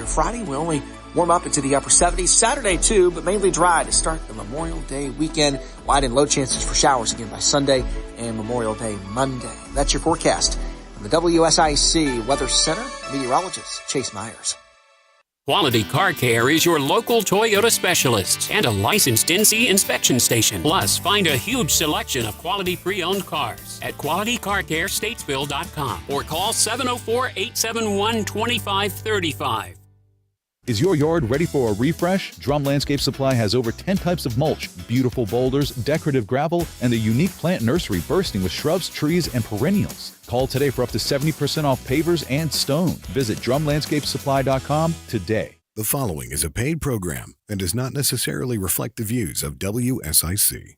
here. Friday, we only warm up into the upper 70s. Saturday, too, but mainly dry to start the Memorial Day weekend. Light and low chances for showers again by Sunday and Memorial Day Monday. That's your forecast from the WSIC Weather Center. Meteorologist Chase Myers. Quality Car Care is your local Toyota specialist and a licensed NC inspection station. Plus, find a huge selection of quality pre-owned cars at QualityCarCareStatesville.com or call 704-871-2535. Is your yard ready for a refresh? Drum Landscape Supply has over 10 types of mulch, beautiful boulders, decorative gravel, and a unique plant nursery bursting with shrubs, trees, and perennials. Call today for up to 70% off pavers and stone. Visit drumlandscapesupply.com today. The following is a paid program and does not necessarily reflect the views of WSIC.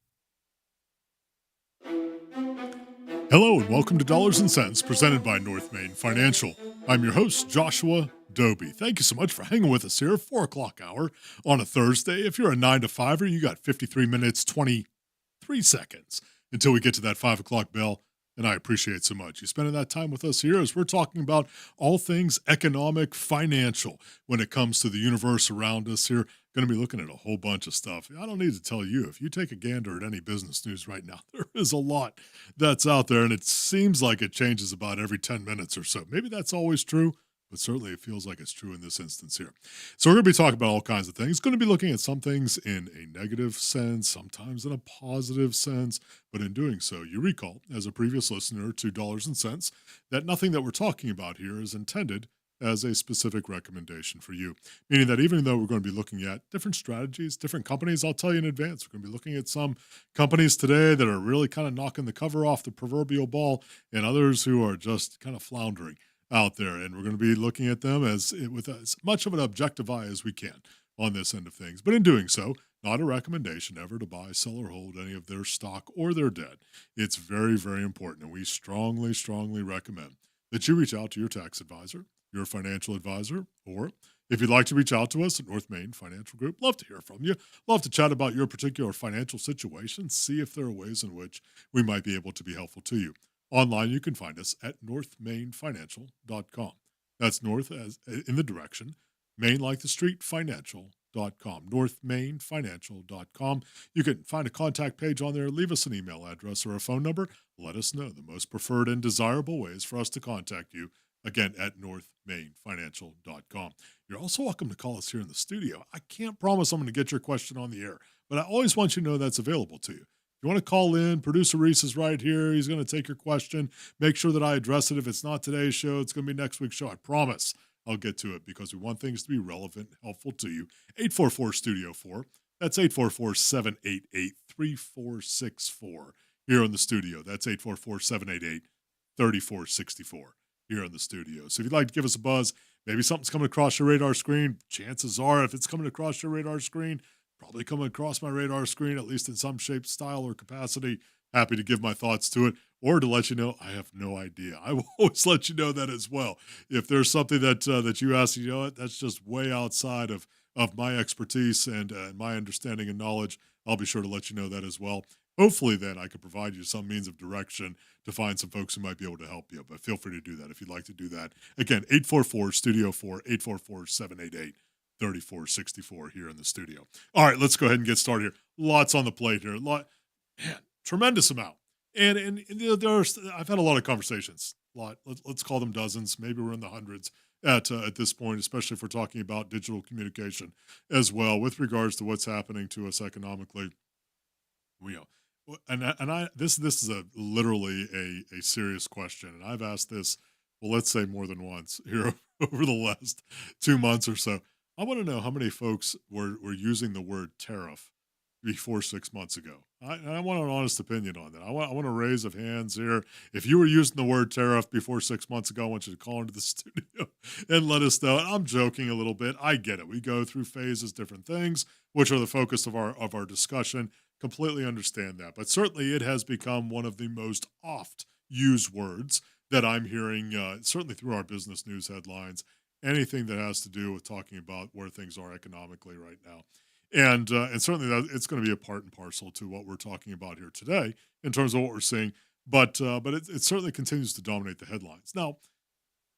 Hello and welcome to Dollars and Cents, presented by North Main Financial. I'm your host, Joshua Dobi. Thank you so much for hanging with us here, 4 o'clock hour on a Thursday. If you're a 9 to 5-er, you got 53 minutes, 23 seconds until we get to that 5 o'clock bell, and I appreciate so much you spending that time with us here as we're talking about all things economic, financial when it comes to the universe around us here. Going to be looking at a whole bunch of stuff. I don't need to tell you, if you take a gander at any business news right now, there is a lot that's out there, and it seems like it changes about every 10 minutes or so. Maybe that's always true, but certainly it feels like it's true in this instance here. So we're going to be talking about all kinds of things. Going to be looking at some things in a negative sense, sometimes in a positive sense, but in doing so, you recall, as a previous listener to Dollars and Cents, that nothing that we're talking about here is intended as a specific recommendation for you, meaning that even though we're going to be looking at different strategies, different companies, I'll tell you in advance, we're going to be looking at some companies today that are really kind of knocking the cover off the proverbial ball and others who are just kind of floundering out there. And we're going to be looking at them with as much of an objective eye as we can on this end of things. But in doing so, not a recommendation ever to buy, sell, or hold any of their stock or their debt. It's very, very important. And we strongly, strongly recommend that you reach out to your tax advisor, your financial advisor, or if you'd like to reach out to us at North Main Financial Group, love to hear from you. Love to chat about your particular financial situation, see if there are ways in which we might be able to be helpful to you. Online, you can find us at northmainfinancial.com. That's north as in the direction, Main like the street, financial.com, northmainfinancial.com. You can find a contact page on there. Leave us an email address or a phone number. Let us know the most preferred and desirable ways for us to contact you. Again, at northmainfinancial.com. You're also welcome to call us here in the studio. I can't promise I'm going to get your question on the air, but I always want you to know that's available to you. If you want to call in, producer Reese is right here. He's going to take your question. Make sure that I address it. If it's not today's show, it's going to be next week's show. I promise I'll get to it because we want things to be relevant and helpful to you. 844-STUDIO-4. That's 844-788-3464 here in the studio. That's 844-788-3464. Here in the studio. So if you'd like to give us a buzz, maybe something's coming across your radar screen. Chances are, if it's coming across your radar screen, probably coming across my radar screen, at least in some shape, style, or capacity. Happy to give my thoughts to it or to let you know I have no idea. I will always let you know that as well. If there's something that you ask, you know what, that's just way outside of my expertise and my understanding and knowledge, I'll be sure to let you know that as well. Hopefully, then, I could provide you some means of direction to find some folks who might be able to help you. But feel free to do that if you'd like to do that. Again, 844-STUDIO-4, 844-788-3464 here in the studio. All right, let's go ahead and get started here. Lots on the plate here. Tremendous amount. And I've had a lot of conversations. Let's call them dozens. Maybe we're in the hundreds at this point, especially if we're talking about digital communication as well with regards to what's happening to us economically. This is literally a serious question, and I've asked this, well, let's say more than once here over the last 2 months or so. I want to know how many folks were using the word tariff before 6 months ago. I want an honest opinion on that. I want a raise of hands here. If you were using the word tariff before 6 months ago, I want you to call into the studio and let us know. And I'm joking a little bit. I get it. We go through phases, different things, which are the focus of our discussion. Completely understand that. But certainly it has become one of the most oft used words that I'm hearing, certainly through our business news headlines, anything that has to do with talking about where things are economically right now. And certainly it's going to be a part and parcel to what we're talking about here today in terms of what we're seeing. But it certainly continues to dominate the headlines. Now,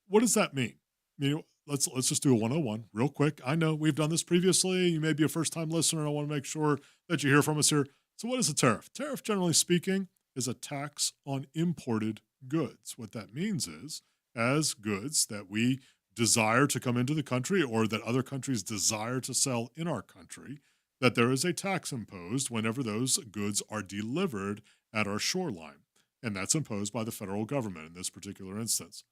what does that mean? I mean, let's just do a 101 real quick. I know we've done this previously. You may be a first-time listener. I want to make sure that you hear from us here. So what is a tariff? Tariff, generally speaking, is a tax on imported goods. What that means is, as goods that we desire to come into the country or that other countries desire to sell in our country, that there is a tax imposed whenever those goods are delivered at our shoreline. And that's imposed by the federal government in this particular instance.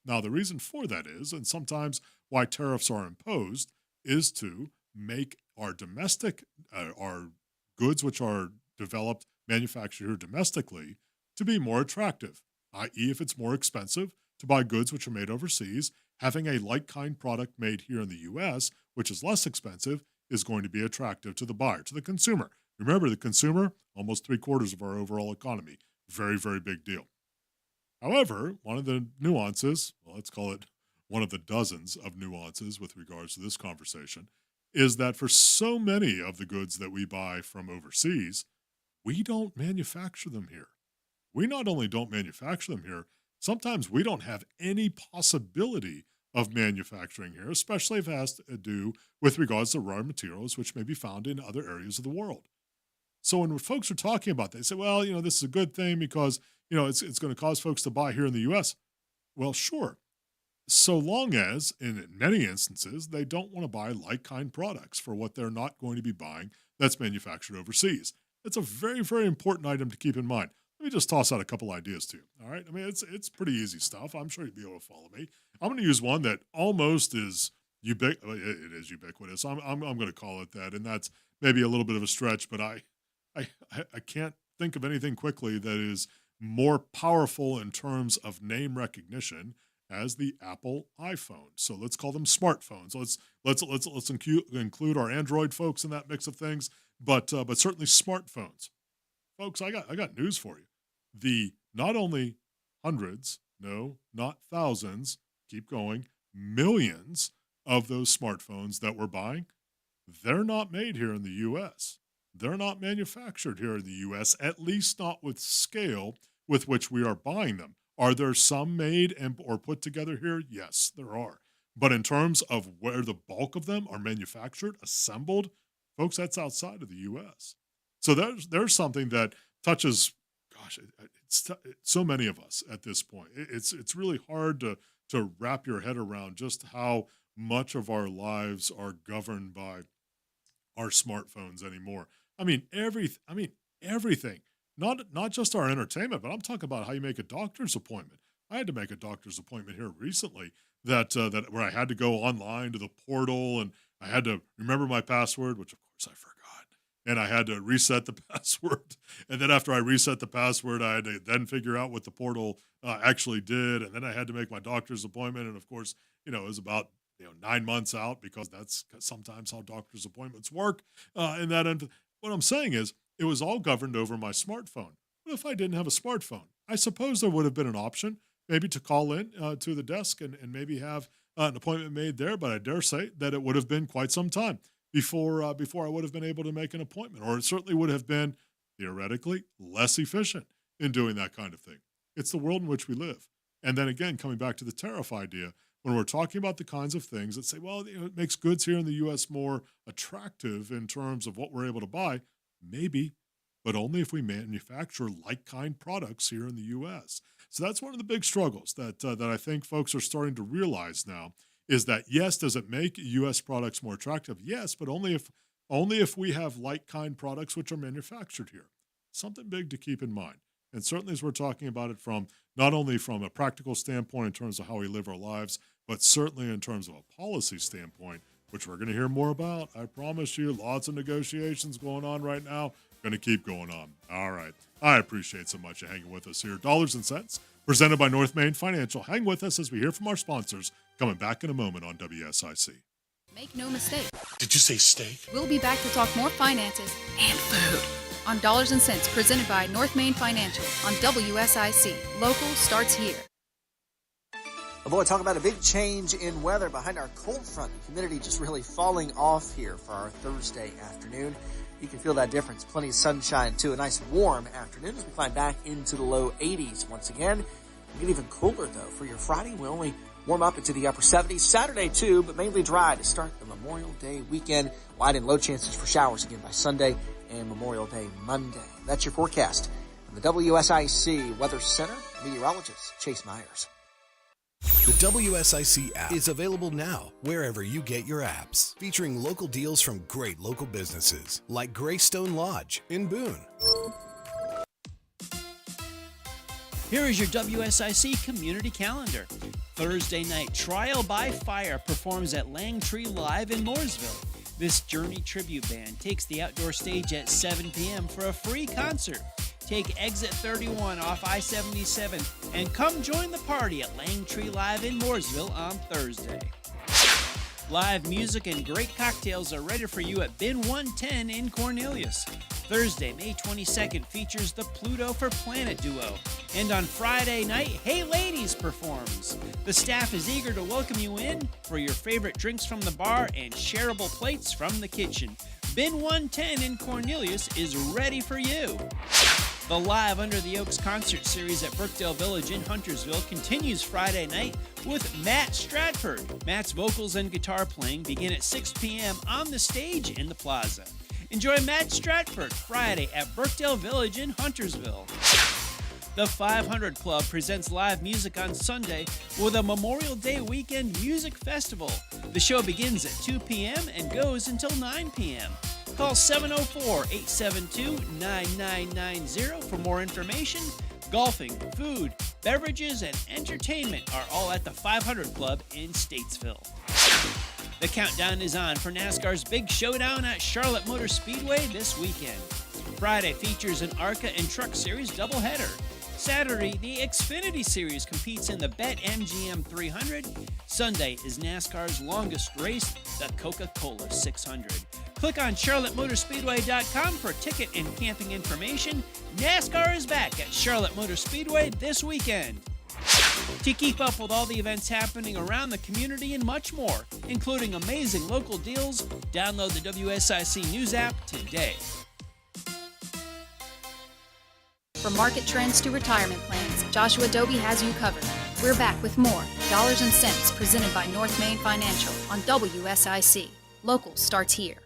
Now, the reason for that is, and sometimes why tariffs are imposed, is to make our domestic, our goods which are developed, manufactured here domestically, to be more attractive, i.e. if it's more expensive to buy goods which are made overseas, having a like-kind product made here in the U.S., which is less expensive, is going to be attractive to the buyer, to the consumer. Remember, the consumer, almost 3/4 of our overall economy. Very, very big deal. However, one of the nuances, well, let's call it one of the dozens of nuances with regards to this conversation, is that for so many of the goods that we buy from overseas, we don't manufacture them here. We not only don't manufacture them here, sometimes we don't have any possibility of manufacturing here, especially if it has to do with regards to raw materials, which may be found in other areas of the world. So when folks are talking about that, they say, well, this is a good thing because, it's going to cause folks to buy here in the U.S. Well, sure. So long as, in many instances, they don't want to buy like-kind products for what they're not going to be buying that's manufactured overseas. It's a very, very important item to keep in mind. Let me just toss out a couple ideas to you. All right. I mean, it's pretty easy stuff. I'm sure you'll be able to follow me. I'm going to use one that almost is it is ubiquitous. I'm going to call it that. And that's maybe a little bit of a stretch, but I can't think of anything quickly that is more powerful in terms of name recognition as the Apple iPhone. So let's call them smartphones. Let's include our Android folks in that mix of things, but certainly smartphones. Folks, I got news for you. The not only hundreds, no, not thousands, keep going, millions of those smartphones that we're buying, they're not made here in the U.S. They're not manufactured here in the U.S., at least not with scale with which we are buying them. Are there some made or put together here? Yes, there are. But in terms of where the bulk of them are manufactured, assembled, folks, that's outside of the U.S. So there's something that touches, it's so many of us at this point. It's really hard to wrap your head around just how much of our lives are governed by our smartphones anymore. I mean everything. Not just our entertainment, but I'm talking about how you make a doctor's appointment. I had to make a doctor's appointment here recently that where I had to go online to the portal and I had to remember my password, which of course I forgot. And I had to reset the password. And then after I reset the password, I had to then figure out what the portal actually did. And then I had to make my doctor's appointment. And of course, it was about 9 months out because that's sometimes how doctor's appointments work. And that end. What I'm saying is it was all governed over my smartphone. What if I didn't have a smartphone? I suppose there would have been an option maybe to call in to the desk and maybe have an appointment made there. But I dare say that it would have been quite some time before I would have been able to make an appointment, or it certainly would have been theoretically less efficient in doing that kind of thing. It's the world in which we live. And then again, coming back to the tariff idea, when we're talking about the kinds of things that say, well, it makes goods here in the U.S. more attractive in terms of what we're able to buy, maybe, but only if we manufacture like-kind products here in the U.S. So that's one of the big struggles that I think folks are starting to realize now, is that, yes, does it make U.S. products more attractive? Yes, but only if we have like-kind products which are manufactured here. Something big to keep in mind. And certainly as we're talking about it from not only from a practical standpoint in terms of how we live our lives, but certainly in terms of a policy standpoint, which we're going to hear more about. I promise you, lots of negotiations going on right now. Going to keep going on. All right. I appreciate so much you hanging with us here. Dollars and Cents, presented by North Main Financial. Hang with us as we hear from our sponsors. Coming back in a moment on WSIC. Make no mistake. Did you say steak? We'll be back to talk more finances and food on Dollars and Cents, presented by North Main Financial on WSIC. Local starts here. Oh boy, talk about a big change in weather behind our cold front. Humidity just really falling off here for our Thursday afternoon. You can feel that difference. Plenty of sunshine, too. A nice warm afternoon as we climb back into the low 80s once again. It'll get even cooler, though. For your Friday, we only Warm up into the upper 70s Saturday too, but mainly dry to start the Memorial Day weekend. Wide and low chances for showers again by Sunday and Memorial Day Monday. That's your forecast. From the WSIC Weather Center, meteorologist Chase Myers. The WSIC app is available now wherever you get your apps, featuring local deals from great local businesses like Greystone Lodge in Boone. Here is your WSIC community calendar. Thursday night, Trial by Fire performs at Langtree Live in Mooresville. This Journey tribute band takes the outdoor stage at 7 p.m. for a free concert. Take exit 31 off I-77 and come join the party at Langtree Live in Mooresville on Thursday. Live music and great cocktails are ready for you at Bin 110 in Cornelius. Thursday, May 22nd features the Pluto for Planet duo. And on Friday night, Hey Ladies performs. The staff is eager to welcome you in for your favorite drinks from the bar and shareable plates from the kitchen. Bin 110 in Cornelius is ready for you. The Live Under the Oaks concert series at Brookdale Village in Huntersville continues Friday night with Matt Stratford. Matt's vocals and guitar playing begin at 6 p.m. on the stage in the plaza. Enjoy Matt Stratford Friday at Brookdale Village in Huntersville. The 500 Club presents live music on Sunday with a Memorial Day weekend music festival. The show begins at 2 p.m. and goes until 9 p.m. Call 704-872-9990 for more information. Golfing, food, beverages, and entertainment are all at the 500 Club in Statesville. The countdown is on for NASCAR's big showdown at Charlotte Motor Speedway this weekend. Friday features an ARCA and Truck Series doubleheader. Saturday, the Xfinity Series competes in the BetMGM 300. Sunday is NASCAR's longest race, the Coca-Cola 600. Click on charlottemotorspeedway.com for ticket and camping information. NASCAR is back at Charlotte Motor Speedway this weekend. To keep up with all the events happening around the community and much more, including amazing local deals, download the WSIC News app today. From market trends to retirement plans, Joshua Dobi has you covered. We're back with more Dollars and Cents presented by North Main Financial on WSIC. Local starts here.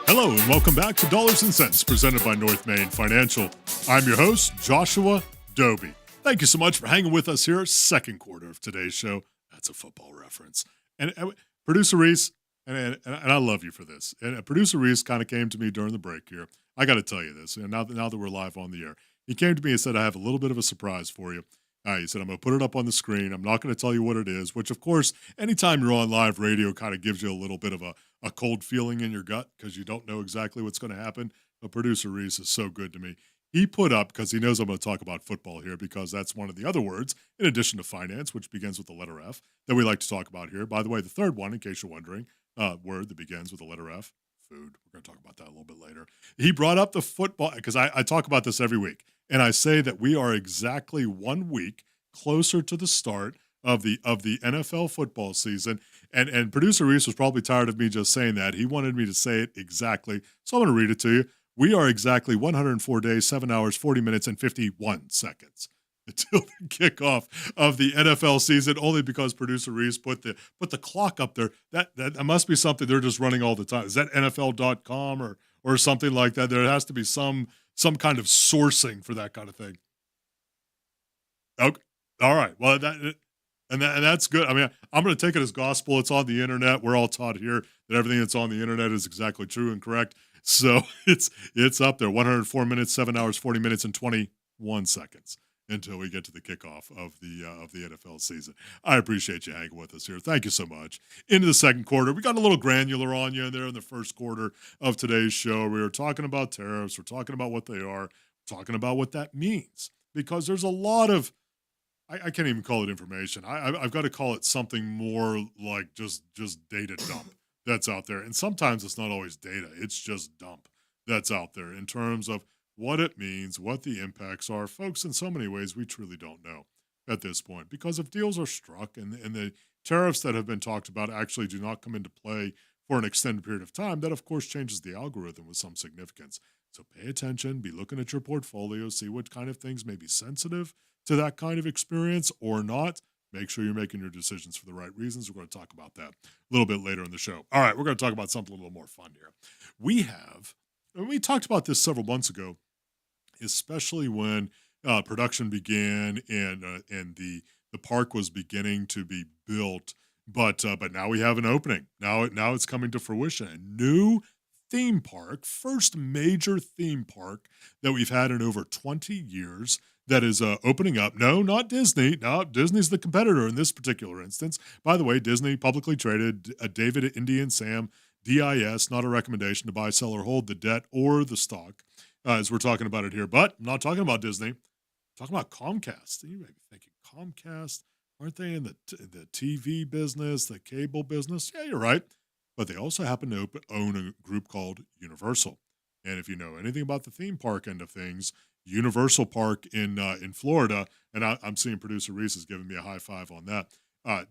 Hello and welcome back to Dollars and Cents presented by North Main Financial. I'm your host, Joshua Dobi. Thank you so much for hanging with us here. Second quarter of today's show. That's a football reference. And producer Reese, and I love you for this. And producer Reese kind of came to me during the break here. I got to tell you this. And now that we're live on the air, he came to me and said, I have a little bit of a surprise for you. He said, I'm going to put it up on the screen. I'm not going to tell you what it is, which, of course, anytime you're on live radio kind of gives you a little bit of a cold feeling in your gut because you don't know exactly what's going to happen. But producer Reese is so good to me. He put up, because he knows I'm going to talk about football here, because that's one of the other words, in addition to finance, which begins with the letter F, that we like to talk about here. By the way, the third one, in case you're wondering, word that begins with the letter F, food. We're going to talk about that a little bit later. He brought up the football, because I talk about this every week, and I say that we are exactly 1 week closer to the start of the NFL football season. And producer Reese was probably tired of me just saying that. He wanted me to say it exactly. So I'm going to read it to you. We are exactly 104 days, 7 hours, 40 minutes, and 51 seconds until the kickoff of the NFL season, only because producer Reese put the clock up there. That must be something they're just running all the time. Is that NFL.com or something like that? There has to be some kind of sourcing for that kind of thing. Okay. All right. Well, that's good. I mean, I'm going to take it as gospel. It's on the internet. We're all taught here that everything that's on the internet is exactly true and correct. So it's up there. 104 minutes, 7 hours, 40 minutes, and 21 seconds until we get to the kickoff of the NFL season. I appreciate you hanging with us here. Thank you so much. Into the second quarter, we got a little granular on you there in the first quarter of today's show. We were talking about tariffs. We're talking about what they are. We're talking about what that means, because there's a lot of, I can't even call it information. I've got to call it something more like just data dump that's out there. And sometimes it's not always data. It's just dump that's out there in terms of what it means, what the impacts are. Folks, in so many ways, we truly don't know at this point, because if deals are struck and the tariffs that have been talked about actually do not come into play for an extended period of time, that, of course, changes the algorithm with some significance. So pay attention, be looking at your portfolio, see what kind of things may be sensitive to that kind of experience or not. Make sure you're making your decisions for the right reasons. We're going to talk about that a little bit later in the show. All right, we're going to talk about something a little more fun here. We talked about this several months ago, especially when production began and the park was beginning to be built. But now we have an opening. Now it's coming to fruition. A new theme park, first major theme park that we've had in over 20 years that is opening up. No, not Disney. No, Disney's the competitor in this particular instance. By the way, Disney, publicly traded, David, Indy, and Sam, DIS, not a recommendation to buy, sell, or hold the debt or the stock, as we're talking about it here. But I'm not talking about Disney. I'm talking about Comcast. You may be thinking, Comcast? Aren't they in the TV business, the cable business? Yeah, you're right. But they also happen to own a group called Universal. And if you know anything about the theme park end of things, Universal Park in Florida, and I'm seeing producer Reese is giving me a high five on that.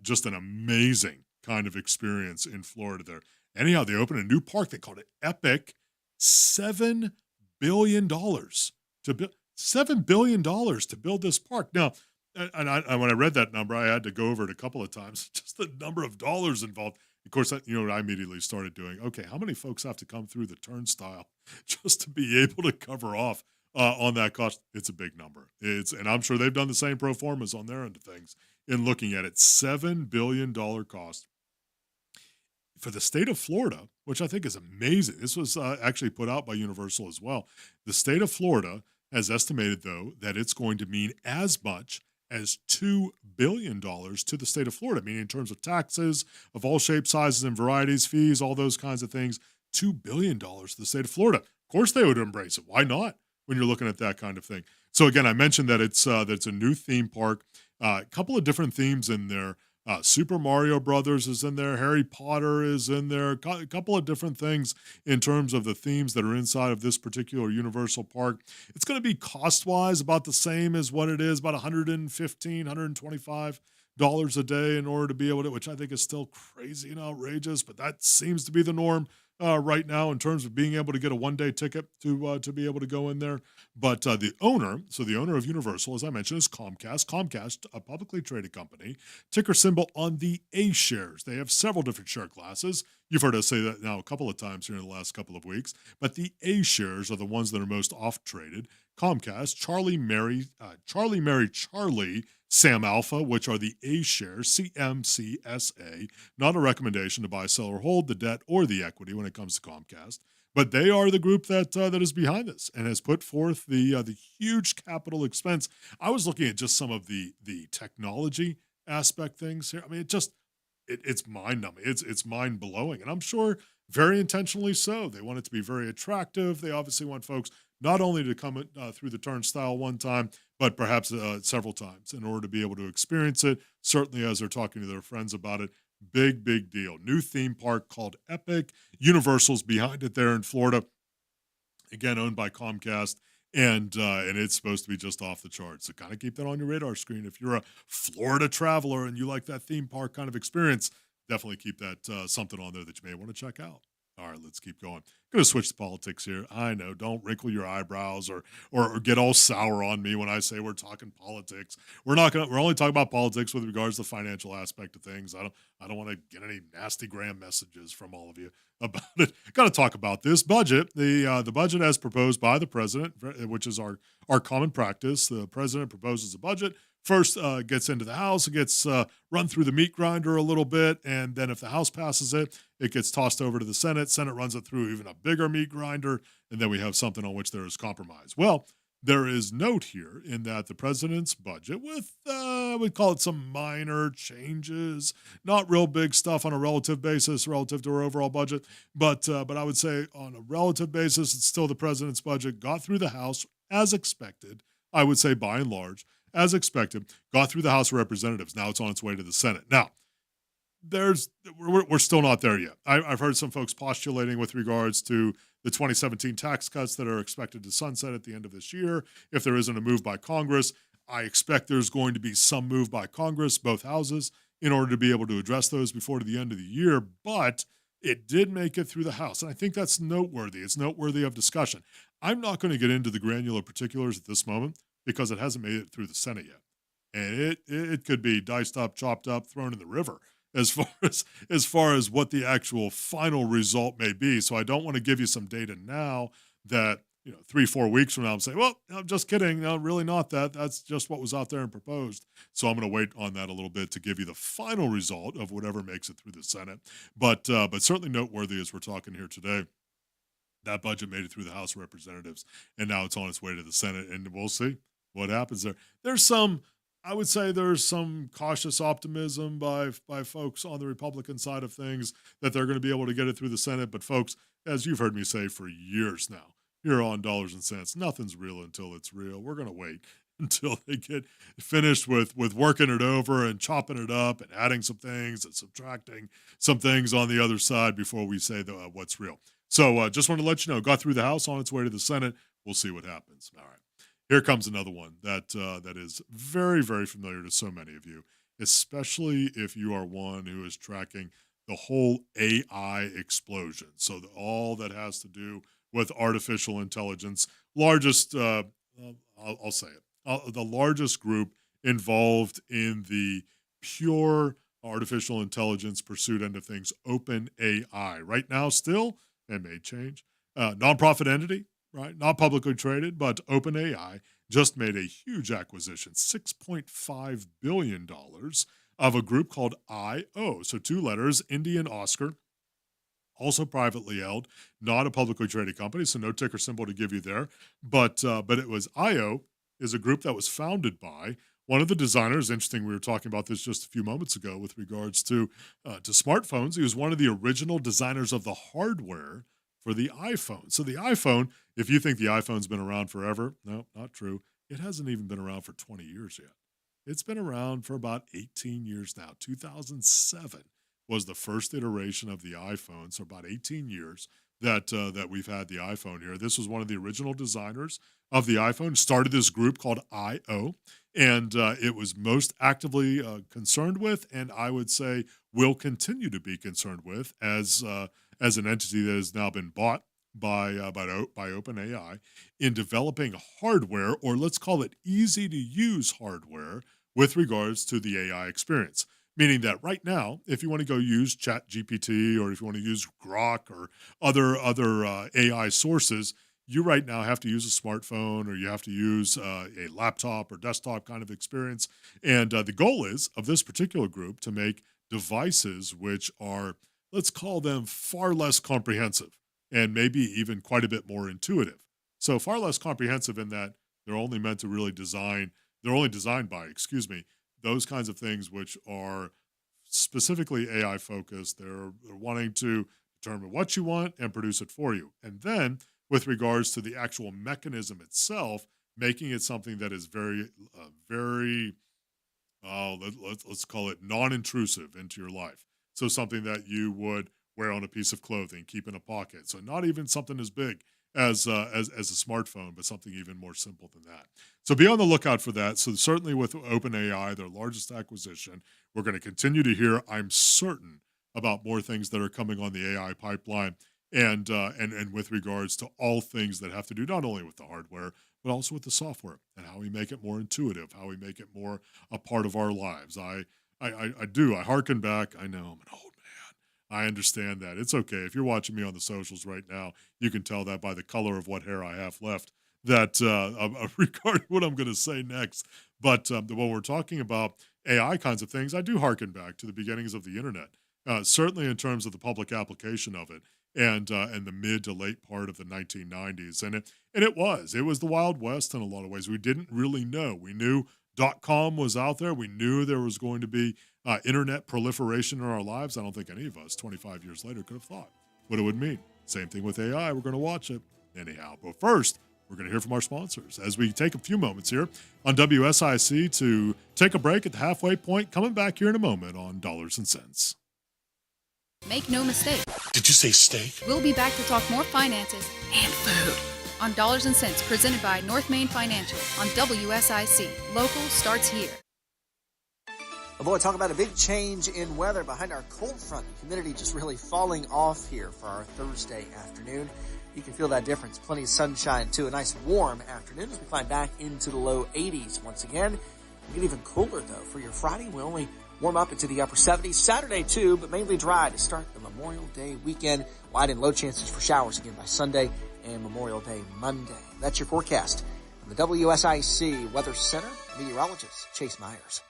Just an amazing kind of experience in Florida there. Anyhow, they opened a new park. They called it Epic. $7 billion to build. $7 billion to build this park. Now, and when I read that number, I had to go over it a couple of times. Just the number of dollars involved. Of course, I immediately started doing, okay, how many folks have to come through the turnstile just to be able to cover off on that cost? It's a big number. And I'm sure they've done the same pro formas on their end of things in looking at it. $7 billion cost for the state of Florida, which I think is amazing. This was actually put out by Universal as well. The state of Florida has estimated, though, that it's going to mean as much as $2 billion to the state of Florida, meaning in terms of taxes of all shapes, sizes, and varieties, fees, all those kinds of things, $2 billion to the state of Florida. Of course they would embrace it. Why not when you're looking at that kind of thing? So again, I mentioned that it's a new theme park, a couple of different themes in there. Super Mario Brothers is in there. Harry Potter is in there. A couple of different things in terms of the themes that are inside of this particular Universal Park. It's going to be cost-wise about the same as what it is, about $115, $125 a day in order to be able to, which I think is still crazy and outrageous, but that seems to be the norm right now in terms of being able to get a one-day ticket to be able to go in there. But the owner of Universal, as I mentioned, is Comcast. Comcast, a publicly traded company, ticker symbol on the A shares. They have several different share classes. You've heard us say that now a couple of times here in the last couple of weeks. But the A shares are the ones that are most off-traded. Comcast, Charlie, Mary, Charlie, Sam Alpha, which are the A shares, CMCSA, not a recommendation to buy, sell, or hold the debt or the equity when it comes to Comcast. But they are the group that is behind this and has put forth the huge capital expense. I was looking at just some of the technology aspect things here. I mean, it's mind-numbing. It's mind-blowing. And I'm sure very intentionally so. They want it to be very attractive. They obviously want folks not only to come through the turnstile one time, but perhaps several times in order to be able to experience it, certainly as they're talking to their friends about it. Big deal. New theme park called Epic. Universal's behind it there in Florida. Again, owned by Comcast. And it's supposed to be just off the charts. So kind of keep that on your radar screen. If you're a Florida traveler and you like that theme park kind of experience, definitely keep that something on there that you may want to check out. All right, let's keep going. Going to switch to politics here. I know, don't wrinkle your eyebrows or get all sour on me when I say we're talking politics. We're only talking about politics with regards to the financial aspect of things. I don't want to get any nasty gram messages from all of you about it. Got to talk about this budget. The budget as proposed by the president, which is our common practice. The president proposes a budget. First gets into the House, it gets run through the meat grinder a little bit, and then if the House passes it, it gets tossed over to the Senate. Senate runs it through even a bigger meat grinder, and then we have something on which there is compromise. Well, there is note here in that the president's budget with, we call it some minor changes, not real big stuff on a relative basis relative to our overall budget, but I would say on a relative basis, it's still the president's budget, got through the House as expected, I would say by and large, as expected, got through the House of Representatives. Now it's on its way to the Senate. Now, we're still not there yet. I've heard some folks postulating with regards to the 2017 tax cuts that are expected to sunset at the end of this year. If there isn't a move by Congress, I expect there's going to be some move by Congress, both houses, in order to be able to address those before the end of the year. But it did make it through the House, and I think that's noteworthy. It's noteworthy of discussion. I'm not going to get into the granular particulars at this moment, because it hasn't made it through the Senate yet. And it could be diced up, chopped up, thrown in the river as far as what the actual final result may be. So I don't want to give you some data now that 3-4 weeks from now I'm saying, well, I'm just kidding. No, really not that. That's just what was out there and proposed. So I'm going to wait on that a little bit to give you the final result of whatever makes it through the Senate. But certainly noteworthy as we're talking here today, that budget made it through the House of Representatives, and now it's on its way to the Senate, and we'll see what happens there. I would say there's some cautious optimism by folks on the Republican side of things that they're going to be able to get it through the Senate. But folks, as you've heard me say for years now, here on Dollars and Cents, nothing's real until it's real. We're going to wait until they get finished with working it over and chopping it up and adding some things and subtracting some things on the other side before we say what's real. So just want to let you know, got through the House, on its way to the Senate. We'll see what happens. All right. Here comes another one that is very, very familiar to so many of you, especially if you are one who is tracking the whole AI explosion. So all that has to do with artificial intelligence, largest, I'll say it, the largest group involved in the pure artificial intelligence pursuit end of things, OpenAI. Right now still, and may change, nonprofit entity, right? Not publicly traded, but OpenAI just made a huge acquisition, $6.5 billion of a group called I.O. So 2 letters, Indian Oscar, also privately held, not a publicly traded company, so no ticker symbol to give you there. But it was I.O. is a group that was founded by one of the designers. Interesting, we were talking about this just a few moments ago with regards to smartphones. He was one of the original designers of the hardware for the iPhone. So the iPhone, if you think the iPhone's been around forever, no, not true. It hasn't even been around for 20 years yet. It's been around for about 18 years now. 2007 was the first iteration of the iPhone, so about 18 years that we've had the iPhone here. This was one of the original designers of the iPhone, started this group called I.O., and it was most actively concerned with, and I would say will continue to be concerned with as an entity that has now been bought by OpenAI in developing hardware, or let's call it easy-to-use hardware, with regards to the AI experience. Meaning that right now, if you want to go use ChatGPT or if you want to use Grok or other AI sources, you right now have to use a smartphone or you have to use a laptop or desktop kind of experience. And the goal is of this particular group to make devices which are, let's call them, far less comprehensive and maybe even quite a bit more intuitive. So far less comprehensive in that they're only meant to really they're only designed by, those kinds of things which are specifically AI focused. They're wanting to determine what you want and produce it for you. And then with regards to the actual mechanism itself, making it something that is very, let's call it non-intrusive into your life. So something that you would wear on a piece of clothing, keep in a pocket. So not even something as big as a smartphone, but something even more simple than that. So be on the lookout for that. So certainly with OpenAI, their largest acquisition, we're going to continue to hear, I'm certain, about more things that are coming on the AI pipeline, and with regards to all things that have to do not only with the hardware, but also with the software and how we make it more intuitive, how we make it more a part of our lives. I hearken back. I know I'm an old man. I understand that. It's okay. If you're watching me on the socials right now, you can tell that by the color of what hair I have left, that regarding what I'm going to say next. But when we're talking about AI kinds of things, I do hearken back to the beginnings of the internet, certainly in terms of the public application of it, and the mid to late part of the 1990s. And it was the Wild West in a lot of ways. We didn't really know. We knew .com was out there. We knew there was going to be internet proliferation in our lives. I don't think any of us 25 years later could have thought what it would mean. Same thing with AI. We're going to watch it anyhow. But first, we're going to hear from our sponsors as we take a few moments here on WSIC to take a break at the halfway point. Coming back here in a moment on Dollars and Cents. Make no mistake. Did you say steak? We'll be back to talk more finances and food on Dollars and Cents, presented by North Main Financial on WSIC. Local starts here. Oh boy, talk about a big change in weather behind our cold front. The humidity just really falling off here for our Thursday afternoon. You can feel that difference. Plenty of sunshine, too. A nice warm afternoon as we climb back into the low 80s once again. Get even cooler, though. For your Friday, we only warm up into the upper 70s. Saturday, too, but mainly dry to start the Memorial Day weekend. Wide and low chances for showers again by Sunday and Memorial Day Monday. That's your forecast from the WSIC Weather Center. Meteorologist Chase Myers.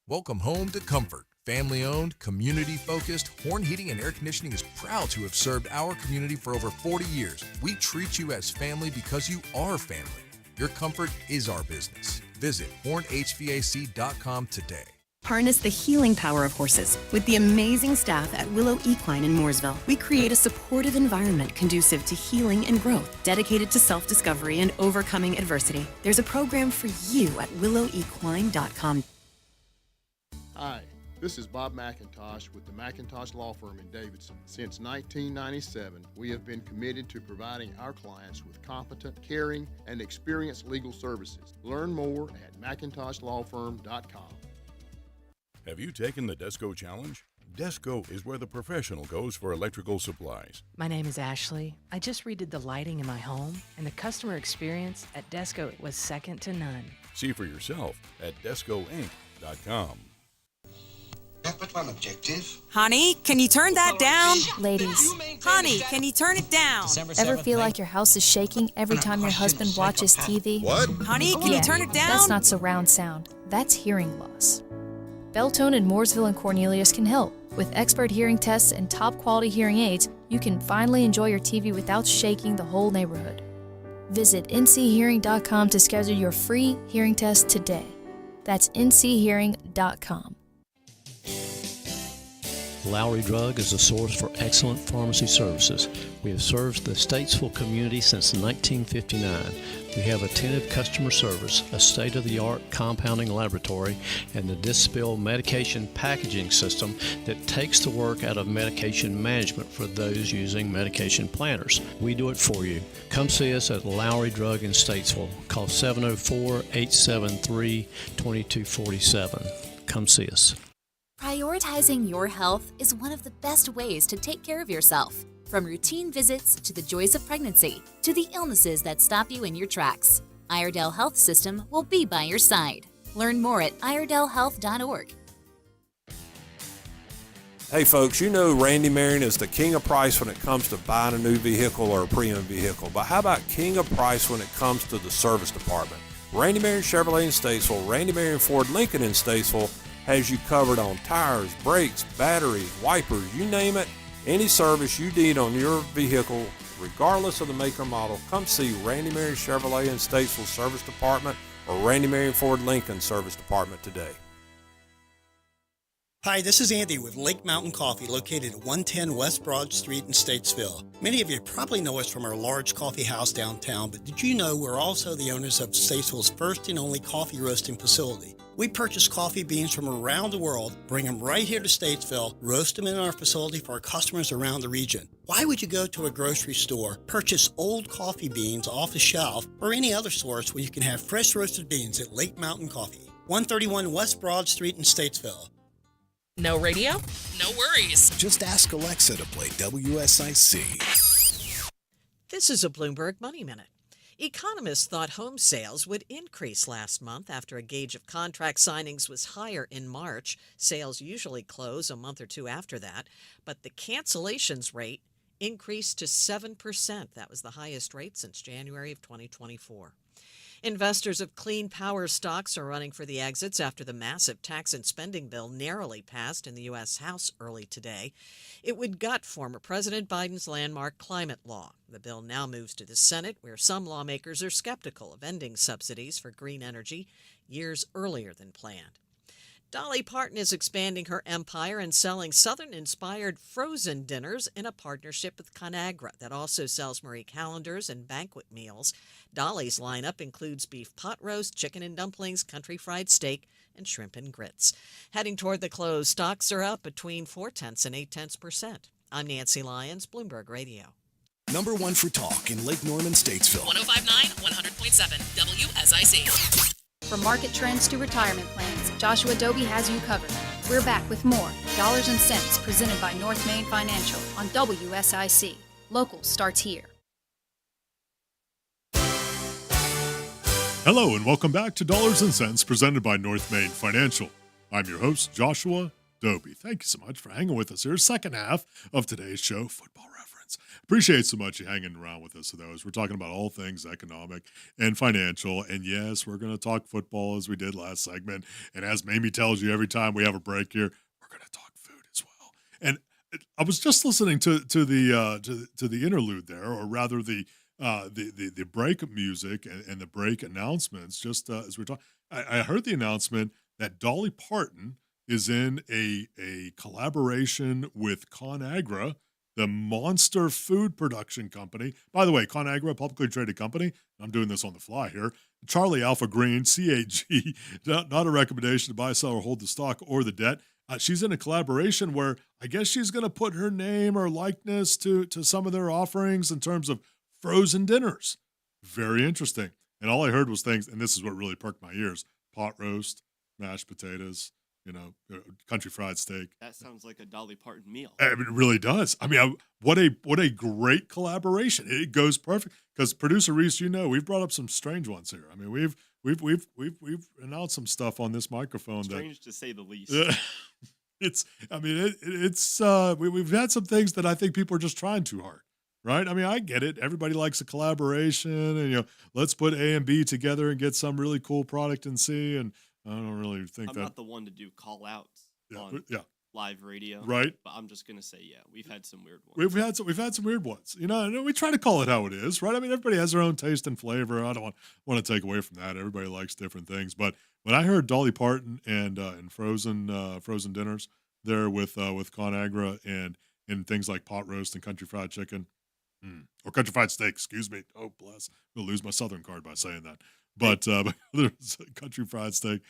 Welcome home to Comfort. Family-owned, community-focused, Horn Heating and Air Conditioning is proud to have served our community for over 40 years. We treat you as family because you are family. Your comfort is our business. Visit hornhvac.com today. Harness the healing power of horses. With the amazing staff at Willow Equine in Mooresville, we create a supportive environment conducive to healing and growth, dedicated to self-discovery and overcoming adversity. There's a program for you at willowequine.com. Hi, this is Bob McIntosh with the McIntosh Law Firm in Davidson. Since 1997, we have been committed to providing our clients with competent, caring, and experienced legal services. Learn more at McIntoshLawFirm.com. Have you taken the Desco Challenge? Desco is where the professional goes for electrical supplies. My name is Ashley. I just redid the lighting in my home, and the customer experience at Desco was second to none. See for yourself at DescoInc.com. But one objective. Honey, can you turn that down? Ladies. Honey, can you turn it down? Ever feel like your house is shaking every time your husband watches TV? What? Honey, can you turn it down? That's not surround sound. That's hearing loss. Beltone in Mooresville and Cornelius can help. With expert hearing tests and top quality hearing aids, you can finally enjoy your TV without shaking the whole neighborhood. Visit nchearing.com to schedule your free hearing test today. That's nchearing.com. Lowry Drug is a source for excellent pharmacy services. We have served the Statesville community since 1959. We have attentive customer service, a state-of-the-art compounding laboratory, and the Dispill medication packaging system that takes the work out of medication management for those using medication planners. We do it for you. Come see us at Lowry Drug in Statesville. Call 704-873-2247. Come see us. Prioritizing your health is one of the best ways to take care of yourself. From routine visits to the joys of pregnancy to the illnesses that stop you in your tracks, Iredell Health System will be by your side. Learn more at iredellhealth.org. Hey folks, you know Randy Marion is the king of price when it comes to buying a new vehicle or a pre-owned vehicle. But how about king of price when it comes to the service department? Randy Marion Chevrolet in Statesville, Randy Marion Ford Lincoln in Statesville has you covered on tires, brakes, batteries, wipers, you name it. Any service you need on your vehicle, regardless of the make or model, come see Randy Marion Chevrolet in Statesville Service Department or Randy Marion Ford Lincoln Service Department today. Hi, this is Andy with Lake Mountain Coffee, located at 110 West Broad Street in Statesville. Many of you probably know us from our large coffee house downtown, but did you know we're also the owners of Statesville's first and only coffee roasting facility? We purchase coffee beans from around the world, bring them right here to Statesville, roast them in our facility for our customers around the region. Why would you go to a grocery store, purchase old coffee beans off the shelf, or any other source where you can have fresh roasted beans at Lake Mountain Coffee, 131 West Broad Street in Statesville? No radio? No worries. Just ask Alexa to play WSIC. This is a Bloomberg Money Minute. Economists thought home sales would increase last month after a gauge of contract signings was higher in March. Sales usually close a month or two after that, but the cancellations rate increased to 7%. That was the highest rate since January of 2024. Investors of clean power stocks are running for the exits after the massive tax and spending bill narrowly passed in the U.S. House early today. It would gut former President Biden's landmark climate law. The bill now moves to the Senate, where some lawmakers are skeptical of ending subsidies for green energy years earlier than planned. Dolly Parton is expanding her empire and selling Southern-inspired frozen dinners in a partnership with Conagra that also sells Marie calendars and banquet meals. Dolly's lineup includes beef pot roast, chicken and dumplings, country fried steak, and shrimp and grits. Heading toward the close, stocks are up between 0.4% and 0.8%. I'm Nancy Lyons, Bloomberg Radio. Number one for talk in Lake Norman, Statesville. 105.9, 100.7, WSIC. From market trends to retirement plans, Joshua Dobi has you covered. We're back with more Dollars and Cents presented by North Main Financial on WSIC. Local starts here. Hello and welcome back to Dollars and Cents presented by North Main Financial. I'm your host, Joshua Dobi. Thank you so much for hanging with us here. Second half of today's show, Football Reference. Appreciate so much you hanging around with us for those. We're talking about all things economic and financial. And yes, we're going to talk football as we did last segment. And as Mamie tells you every time we have a break here, we're going to talk food as well. And I was just listening to the interlude there, or rather the break music and the break announcements. Just as we're talking, I heard the announcement that Dolly Parton is in a collaboration with ConAgra, the monster food production company. By the way, ConAgra, a publicly traded company. I'm doing this on the fly here. Charlie Alpha Green, CAG, not a recommendation to buy, sell, or hold the stock or the debt. She's in a collaboration where I guess she's going to put her name or likeness to some of their offerings in terms of frozen dinners. Very interesting. And all I heard was things, and this is what really perked my ears: pot roast, mashed potatoes, country fried steak. That sounds like a Dolly Parton meal. It really does. I mean, what a great collaboration. It goes perfect because producer Reese, we've brought up some strange ones here. I mean, we've announced some stuff on this microphone. Strange to say the least. We've had some things that I think people are just trying too hard. Right? I mean, I get it. Everybody likes a collaboration and, let's put A and B together and get some really cool product in C. And I don't really think I'm not the one to do call outs on live radio. Right. But I'm just going to say, we've had some weird ones. We've had some weird ones. We try to call it how it is, right? I mean, everybody has their own taste and flavor. I don't want to take away from that. Everybody likes different things. But when I heard Dolly Parton and frozen dinners there with ConAgra and things like pot roast and country fried chicken, or country fried steak, excuse me. Oh, bless. I'm going to lose my Southern card by saying that. But there's country fried steak.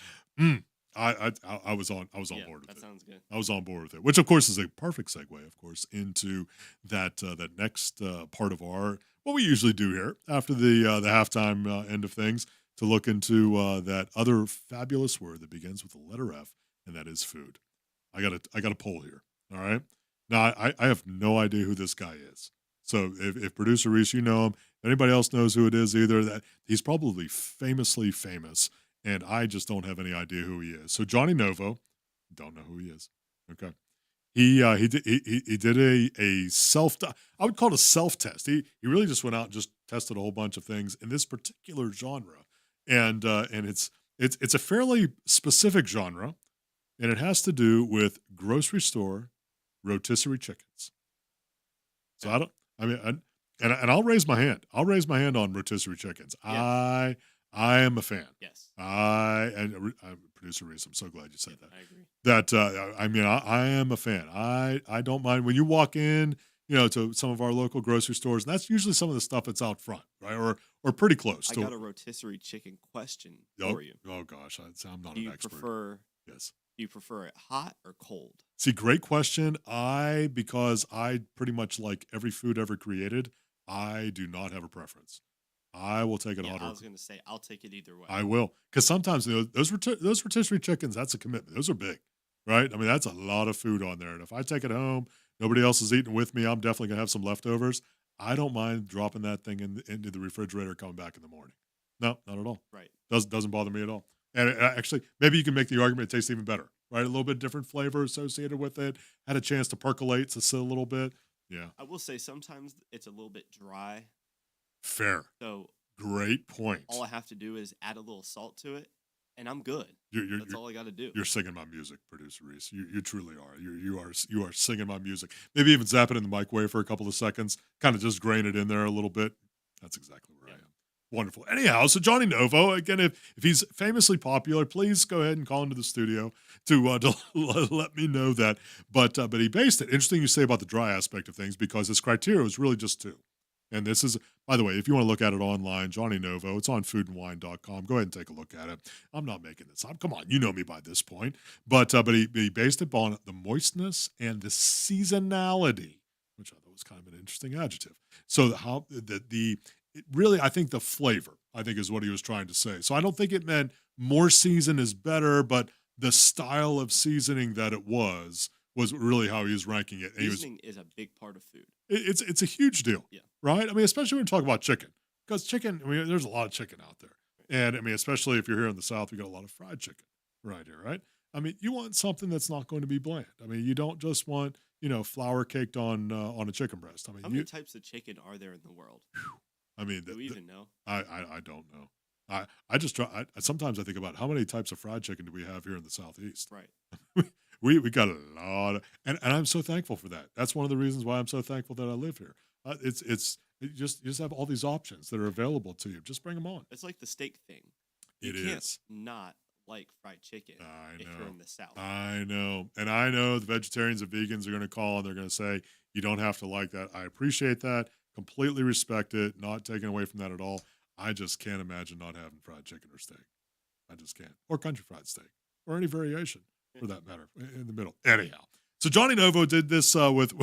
I was on board with it. That sounds good. I was on board with it, which of course is a perfect segue, of course, into that next part of what we usually do here after the halftime end of things, to look into that other fabulous word that begins with the letter F, and that is food. I got a poll here. All right. Now I have no idea who this guy is. So if producer Reese, you know him, if anybody else knows who it is either, that he's probably famously famous, and I just don't have any idea who he is. So Johnny Novo, don't know who he is. Okay, he did a self, I would call it a self test. He really just went out and just tested a whole bunch of things in this particular genre, and it's a fairly specific genre, and it has to do with grocery store rotisserie chickens. So I'll raise my hand. I'll raise my hand on rotisserie chickens. Yeah. I am a fan. Yes. I'm producer Reese. I'm so glad you said that. I agree. I am a fan. I don't mind when you walk in, to some of our local grocery stores, and that's usually some of the stuff that's out front, right? Or pretty close. I got a rotisserie chicken question for you. Oh gosh, I'm not an expert. Yes. Do you prefer it hot or cold? See, great question. Because I pretty much like every food ever created, I do not have a preference. I will take it hot. I was going to say, I'll take it either way. I will. Because sometimes those rotisserie chickens, that's a commitment. Those are big, right? I mean, that's a lot of food on there. And if I take it home, nobody else is eating with me, I'm definitely going to have some leftovers. I don't mind dropping that thing into the refrigerator, coming back in the morning. No, not at all. Right. Doesn't bother me at all. And actually, maybe you can make the argument it tastes even better, right? A little bit different flavor associated with it. Had a chance to percolate, to sit a little bit. Yeah. I will say sometimes it's a little bit dry. Fair. So great point. All I have to do is add a little salt to it, and I'm good. That's all I got to do. You're singing my music, producer Reese. You truly are. You are singing my music. Maybe even zap it in the microwave for a couple of seconds, kind of just grain it in there a little bit. That's exactly where I am. Wonderful. Anyhow, so Johnny Novo, again, if he's famously popular, please go ahead and call into the studio to let me know that. But he based it. Interesting you say about the dry aspect of things, because his criteria was really just two. And this is, by the way, if you want to look at it online, Johnny Novo, it's on foodandwine.com. Go ahead and take a look at it. I'm not making this up. Come on, you know me by this point. But he based it on the moistness and the seasonality, which I thought was kind of an interesting adjective. So how really, I think the flavor, I think, is what he was trying to say. So I don't think it meant more season is better, but the style of seasoning that it was really how he was ranking it. Seasoning is a big part of food. It's a huge deal, right? I mean, especially when we talk about chicken, because chicken, there's a lot of chicken out there. And, I mean, especially if you're here in the South, we got a lot of fried chicken right here, right? I mean, you want something that's not going to be bland. I mean, you don't just want, flour caked on a chicken breast. I mean, how many types of chicken are there in the world? I mean, do we even know? I don't know. I just try. Sometimes I think about how many types of fried chicken do we have here in the Southeast? Right. we got a lot of, and I'm so thankful for that. That's one of the reasons why I'm so thankful that I live here. You just have all these options that are available to you. Just bring them on. It's like the steak thing. You can't not like fried chicken if you're in the South. I know. And I know the vegetarians and vegans are going to call and they're going to say, you don't have to like that. I appreciate that. Completely respect it. Not taken away from that at all. I just can't imagine not having fried chicken or steak. I just can't. Or country fried steak. Or any variation, for that matter, in the middle. Anyhow. So Johnny Novo did this with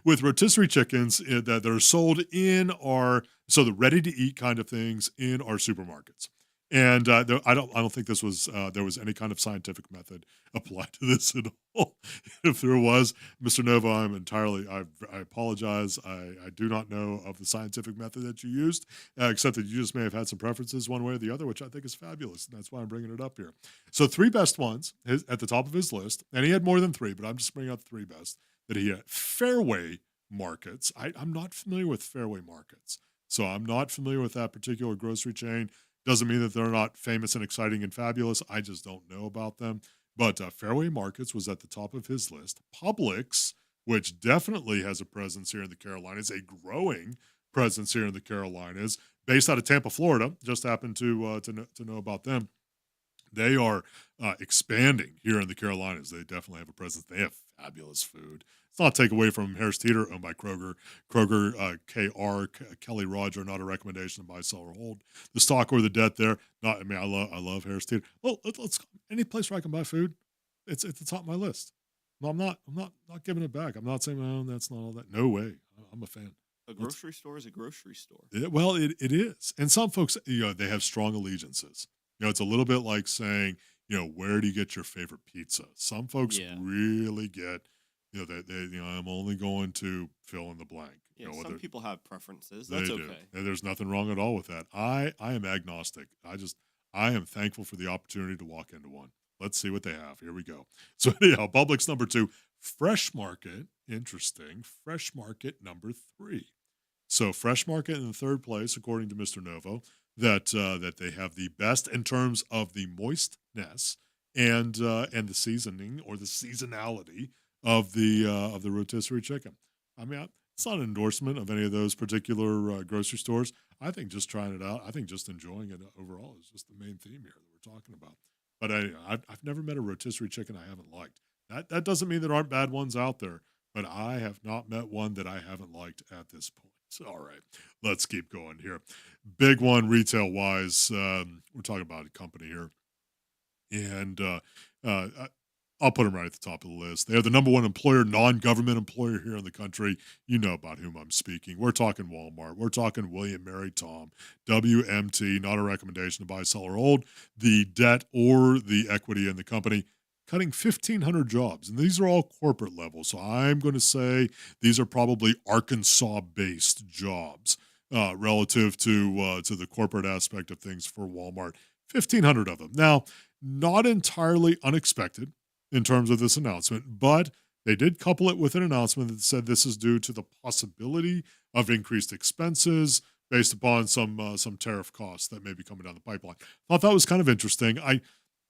rotisserie chickens that are sold in the ready-to-eat kind of things in our supermarkets. And I don't think this was there was any kind of scientific method applied to this at all. If there was, Mr. Novo, I apologize. I do not know of the scientific method that you used, except that you just may have had some preferences one way or the other, which I think is fabulous, and that's why I'm bringing it up here. So 3 best ones at the top of his list, and he had more than 3, but I'm just bringing up the 3 best that he had. Fairway Markets. I'm not familiar with Fairway Markets, so I'm not familiar with that particular grocery chain. Doesn't mean that they're not famous and exciting and fabulous. I just don't know about them. But Fairway Markets was at the top of his list. Publix, which definitely has a presence here in the Carolinas, a growing presence here in the Carolinas, based out of Tampa, Florida. Just happened to know about them. They are expanding here in the Carolinas. They definitely have a presence. They have fabulous food. It's not take away from Harris Teeter, owned by Kroger. Kroger, KR, Kelly Roger, not a recommendation to buy, sell, or hold. The stock or the debt there. I love Harris Teeter. Well, let's any place where I can buy food, it's at the top of my list. No, I'm not giving it back. I'm not saying, oh, that's not all that. No way. I'm a fan. A grocery store is a grocery store. It is. And some folks, they have strong allegiances. It's a little bit like saying, where do you get your favorite pizza? Some folks really get, I'm only going to fill in the blank. Yeah, some people have preferences. That's okay. And there's nothing wrong at all with that. I am agnostic. I am thankful for the opportunity to walk into one. Let's see what they have. Here we go. So anyhow, Publix number 2, Fresh Market. Interesting. Fresh Market number 3. So Fresh Market in the 3rd place, according to Mr. Novo, that they have the best in terms of the moistness and the seasoning or the seasonality of the rotisserie chicken. I mean, it's not an endorsement of any of those particular grocery stores. I think just trying it out, I think just enjoying it overall is just the main theme here that we're talking about. But I've never met a rotisserie chicken I haven't liked. That doesn't mean there aren't bad ones out there, but I have not met one that I haven't liked at this point. So, all right, let's keep going here. Big one retail-wise, we're talking about a company here, and I'll put them right at the top of the list. They are the number 1 employer, non-government employer here in the country. You know about whom I'm speaking. We're talking Walmart. We're talking William Mary Tom, WMT, not a recommendation to buy, sell, or hold the debt or the equity in the company, cutting 1,500 jobs. And these are all corporate level. So I'm going to say these are probably Arkansas-based jobs relative to the corporate aspect of things for Walmart. 1,500 of them. Now, not entirely unexpected in terms of this announcement, but they did couple it with an announcement that said this is due to the possibility of increased expenses based upon some tariff costs that may be coming down the pipeline. Thought that was kind of interesting.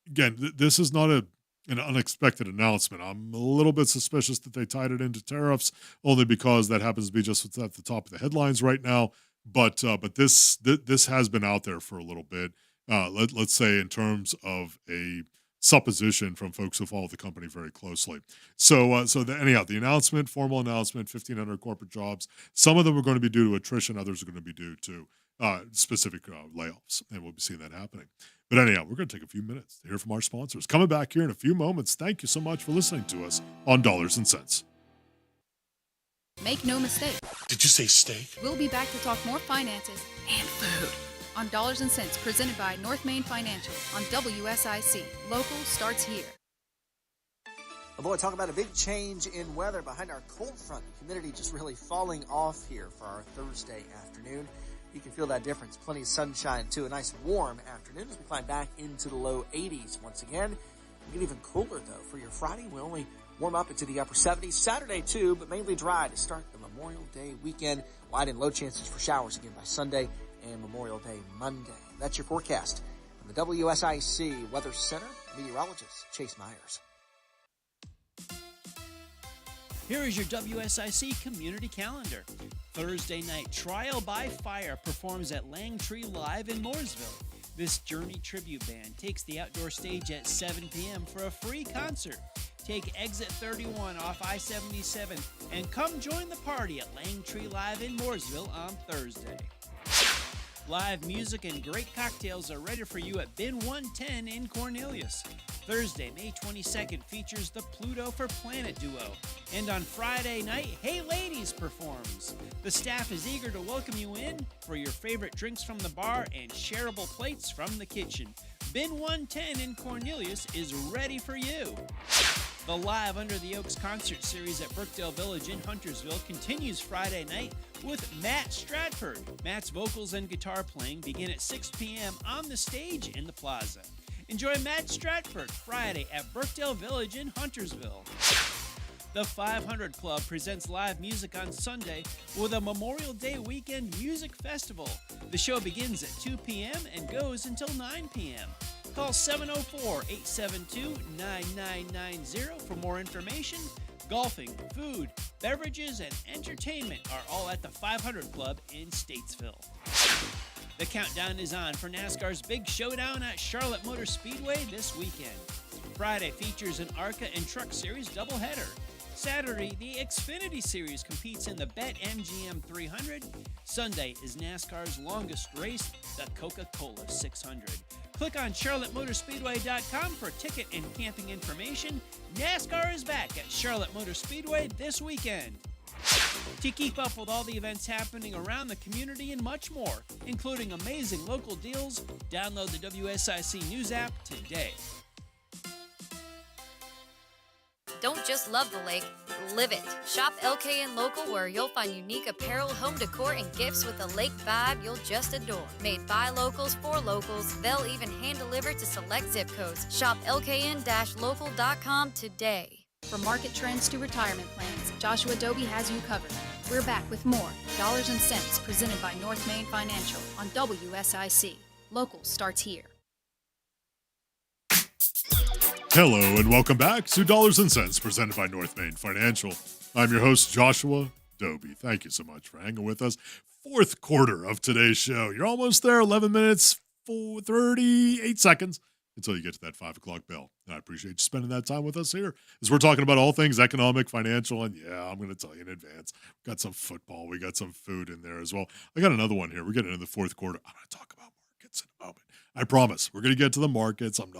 This is not an unexpected announcement. I'm a little bit suspicious that they tied it into tariffs, only because that happens to be just what's at the top of the headlines right now. But this has been out there for a little bit. Let's say in terms of a supposition from folks who follow the company very closely. Anyhow, the announcement, formal announcement, 1,500 corporate jobs. Some of them are going to be due to attrition. Others are going to be due to specific layoffs, and we'll be seeing that happening. But anyhow, we're going to take a few minutes to hear from our sponsors. Coming back here in a few moments. Thank you so much for listening to us on Dollars and Cents. Make no mistake. Did you say steak? We'll be back to talk more finances and food on Dollars and Cents, presented by North Main Financial on WSIC. Local starts here. Oh boy, talk about a big change in weather behind our cold front. Humidity just really falling off here for our Thursday afternoon. you can feel that difference. Plenty of sunshine, too. A nice warm afternoon as we climb back into the low 80s once again. It'll get even cooler, though. For your Friday, we'll only warm up into the upper 70s. Saturday, too, but mainly dry to start the Memorial Day weekend. Wide and low chances for showers again by Sunday and Memorial Day Monday. That's your forecast from the WSIC Weather Center. Meteorologist Chase Myers. Here is your WSIC community calendar. Thursday night, Trial by Fire performs at Langtree Live in Mooresville. This Journey tribute band takes the outdoor stage at 7 p.m. for a free concert. Take exit 31 off I-77 and come join the party at Langtree Live in Mooresville on Thursday. Live music and great cocktails are ready for you at Bin 110 in Cornelius. Thursday, May 22nd features the Pluto for Planet duo. And on Friday night, Hey Ladies performs. The staff is eager to welcome you in for your favorite drinks from the bar and shareable plates from the kitchen. Bin 110 in Cornelius is ready for you. The Live Under the Oaks concert series at Brookdale Village in Huntersville continues Friday night with Matt Stratford. Matt's vocals and guitar playing begin at 6 p.m. on the stage in the plaza. Enjoy Matt Stratford Friday at Brookdale Village in Huntersville. The 500 Club presents live music on Sunday with a Memorial Day weekend music festival. The show begins at 2 p.m. and goes until 9 p.m. Call 704-872-9990 for more information. Golfing, food, beverages, and entertainment are all at the 500 Club in Statesville. The countdown is on for NASCAR's big showdown at Charlotte Motor Speedway this weekend. Friday features an ARCA and Truck Series doubleheader. Saturday, the Xfinity Series competes in the BetMGM 300. Sunday is NASCAR's longest race, the Coca-Cola 600. Click on CharlotteMotorspeedway.com for ticket and camping information. NASCAR is back at Charlotte Motor Speedway this weekend. To keep up with all the events happening around the community and much more, including amazing local deals, download the WSIC News app today. Don't just love the lake, live it. Shop LKN Local where you'll find unique apparel, home decor, and gifts with a lake vibe you'll just adore. Made by locals for locals, they'll even hand deliver to select zip codes. Shop LKN-local.com today. From market trends to retirement plans, Joshua Dobi has you covered. We're back with more Dollars and Cents presented by North Main Financial on WSIC. Local starts here. Hello and welcome back to Dollars and Cents presented by North Main Financial. I'm your host, Joshua Dobi. Thank you so much for hanging with us. Fourth quarter of today's show. You're almost there, 11 minutes, 38 seconds until you get to that 5 o'clock bell. And I appreciate you spending that time with us here as we're talking about all things economic, financial, and yeah, I'm going to tell you in advance, we got some football, we got some food in there as well. I got another one here. We're getting into the fourth quarter. I'm going to talk about markets in a moment. I promise we're going to get to the markets. I'm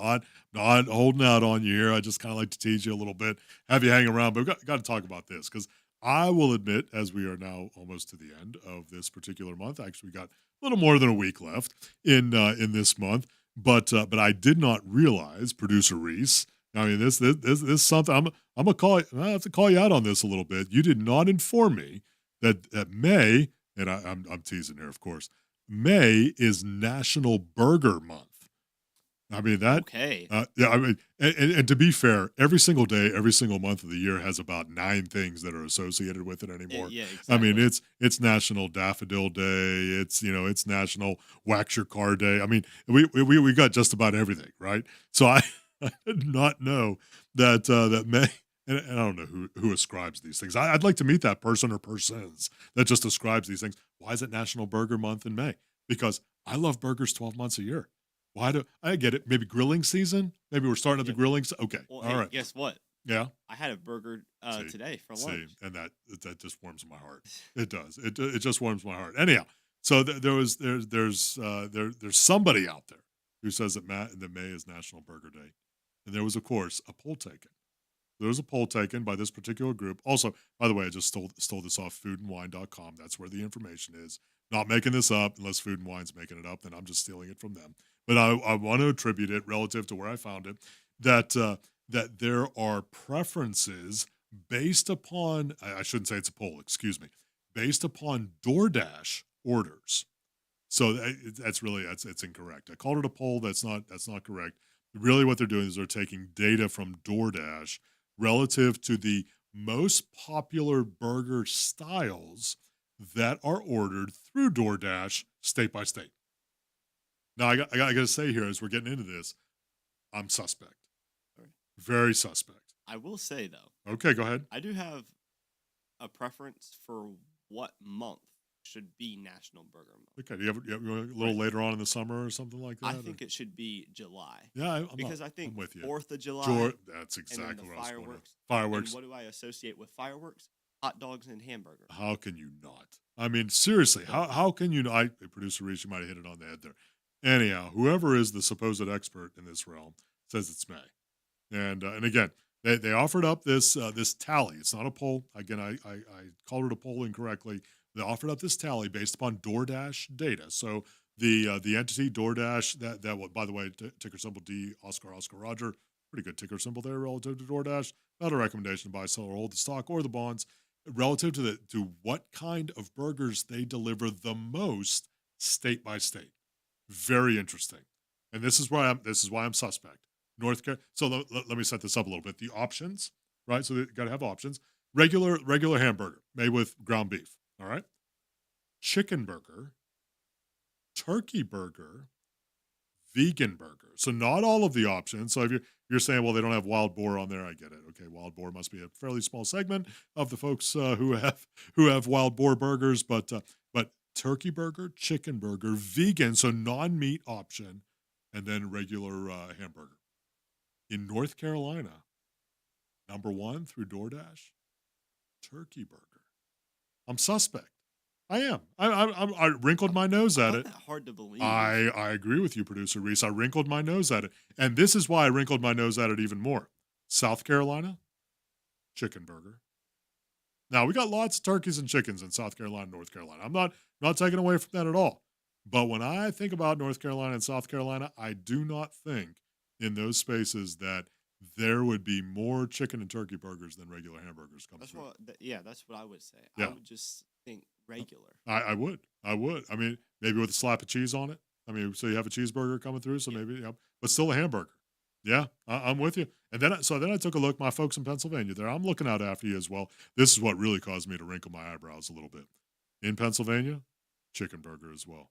not holding out on you here. I just kind of like to tease you a little bit, have you hang around, but we've got to talk about this because I will admit, as we are now almost to the end of this particular month, actually we got a little more than a week left in this month, but I did not realize, producer Reese. I mean, this is something I'm gonna call. I have to call you out on this a little bit. You did not inform me that May, and I'm teasing here, of course. May is National Burger Month. I mean that. Okay. Yeah. I mean, and to be fair, every single day, every single month of the year has about 9 things that are associated with it anymore. Yeah, exactly. I mean, it's National Daffodil Day. It's National Wax Your Car Day. I mean, we got just about everything, right? So I did not know that May. And I don't know who ascribes these things. I'd like to meet that person or persons that just ascribes these things. Why is it National Burger Month in May? Because I love burgers 12 months a year. Why do I get it? Maybe grilling season? Maybe we're starting at the grilling. Okay. Well, all hey, right. guess what? Yeah. I had a burger today for lunch. And that just warms my heart. It does. It just warms my heart. Anyhow, so there's somebody out there who says that May is National Burger Day, and there was, of course, a poll taken. There was a poll taken by this particular group. Also, by the way, I just stole this off foodandwine.com. That's where the information is. Not making this up unless Food and Wine's making it up, then I'm just stealing it from them. But I want to attribute it relative to where I found it, that there are preferences based upon, I shouldn't say it's a poll, excuse me, based upon DoorDash orders. So it's incorrect. I called it a poll. That's not correct. Really, what they're doing is they're taking data from DoorDash relative to the most popular burger styles that are ordered through DoorDash state by state. Now, I got to say here, as we're getting into this, I'm suspect. Very suspect. I will say, though. Okay, go ahead. I do have a preference for what month should be National Burger Month. Okay, do you have a little later on in the summer or something like that? I think it should be July. Yeah, I think I'm with you. 4th of July. That's exactly what I was wondering. Fireworks. And what do I associate with fireworks? Hot dogs and hamburgers. How can you not? I mean, seriously, how can you not? Producer Reese, you might have hit it on the head there. Anyhow, whoever is the supposed expert in this realm says it's May. And again, they offered up this tally. It's not a poll. Again, I called it a poll incorrectly. They offered up this tally based upon DoorDash data. So the entity DoorDash, that by the way, ticker symbol D, Oscar Roger, pretty good ticker symbol there relative to DoorDash. Not a recommendation to buy, sell, or hold the stock or the bonds. Relative to what kind of burgers they deliver the most state by state. Very interesting. And this is why I'm suspect. North Carolina. So let me set this up a little bit. The options, right? So they got to have options. Regular hamburger made with ground beef. All right. Chicken burger, turkey burger, vegan burger. So not all of the options. So if you're saying, well, they don't have wild boar on there, I get it. Okay, wild boar must be a fairly small segment of the folks who have wild boar burgers, but turkey burger, chicken burger, vegan, so non-meat option, and then regular hamburger. In North Carolina, number one through DoorDash, turkey burger. I'm suspect. I am. I wrinkled my nose at it. That's hard to believe. I agree with you, Producer Reese. I wrinkled my nose at it. And this is why I wrinkled my nose at it even more. South Carolina, chicken burger. Now, we got lots of turkeys and chickens in South Carolina and North Carolina. I'm not taking away from that at all. But when I think about North Carolina and South Carolina, I do not think in those spaces that there would be more chicken and turkey burgers than regular hamburgers coming through. That's what I would say. Yeah. I would just think regular. I would. I mean, maybe with a slap of cheese on it. I mean, so you have a cheeseburger coming through, so maybe, but still a hamburger. Yeah, I'm with you. And then I took a look, my folks in Pennsylvania there. I'm looking out after you as well. This is what really caused me to wrinkle my eyebrows a little bit. In Pennsylvania, chicken burger as well.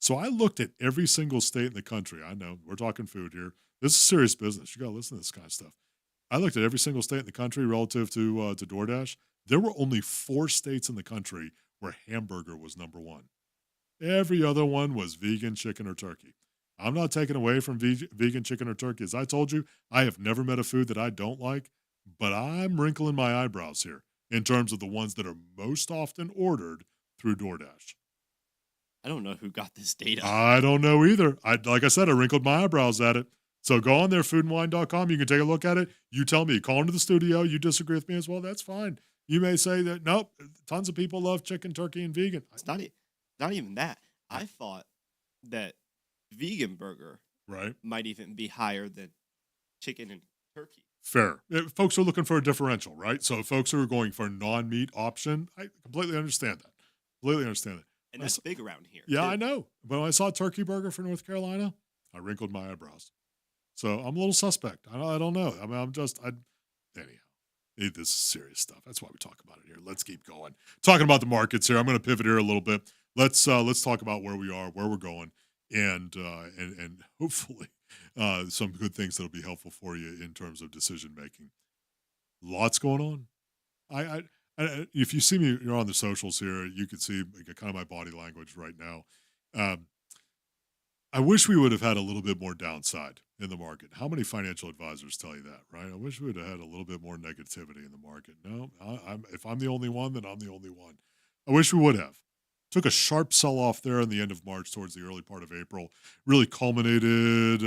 So I looked at every single state in the country. I know, we're talking food here. This is serious business. You got to listen to this kind of stuff. I looked at every single state in the country relative to DoorDash. There were only 4 states in the country where hamburger was number one. Every other one was vegan, chicken, or turkey. I'm not taking away from vegan, chicken, or turkey. As I told you, I have never met a food that I don't like, but I'm wrinkling my eyebrows here in terms of the ones that are most often ordered through DoorDash. I don't know who got this data. I don't know either. Like I said, I wrinkled my eyebrows at it. So go on there, foodandwine.com. You can take a look at it. You tell me. Call into the studio. You disagree with me as well. That's fine. You may say that, nope, tons of people love chicken, turkey, and vegan. It's not even that. I thought that vegan burger might even be higher than chicken and turkey. Fair. Folks are looking for a differential, right? So folks who are going for a non-meat option, I completely understand that. And that's big around here. Yeah, too. I know. But when I saw turkey burger for North Carolina, I wrinkled my eyebrows. So I'm a little suspect. I don't know. I mean, anyhow. This is serious stuff. That's why we talk about it here. Let's keep going. Talking about the markets here. I'm going to pivot here a little bit. Let's talk about where we are, where we're going, and hopefully some good things that'll be helpful for you in terms of decision making. Lots going on. I if you see me, you're on the socials here. You can see kind of my body language right now. I wish we would have had a little bit more downside in the market. How many financial advisors tell you that, right? I wish we would have had a little bit more negativity in the market. No, if I'm the only one, then I'm the only one. I wish we would have. Took a sharp sell-off there in the end of March towards the early part of April. Really culminated,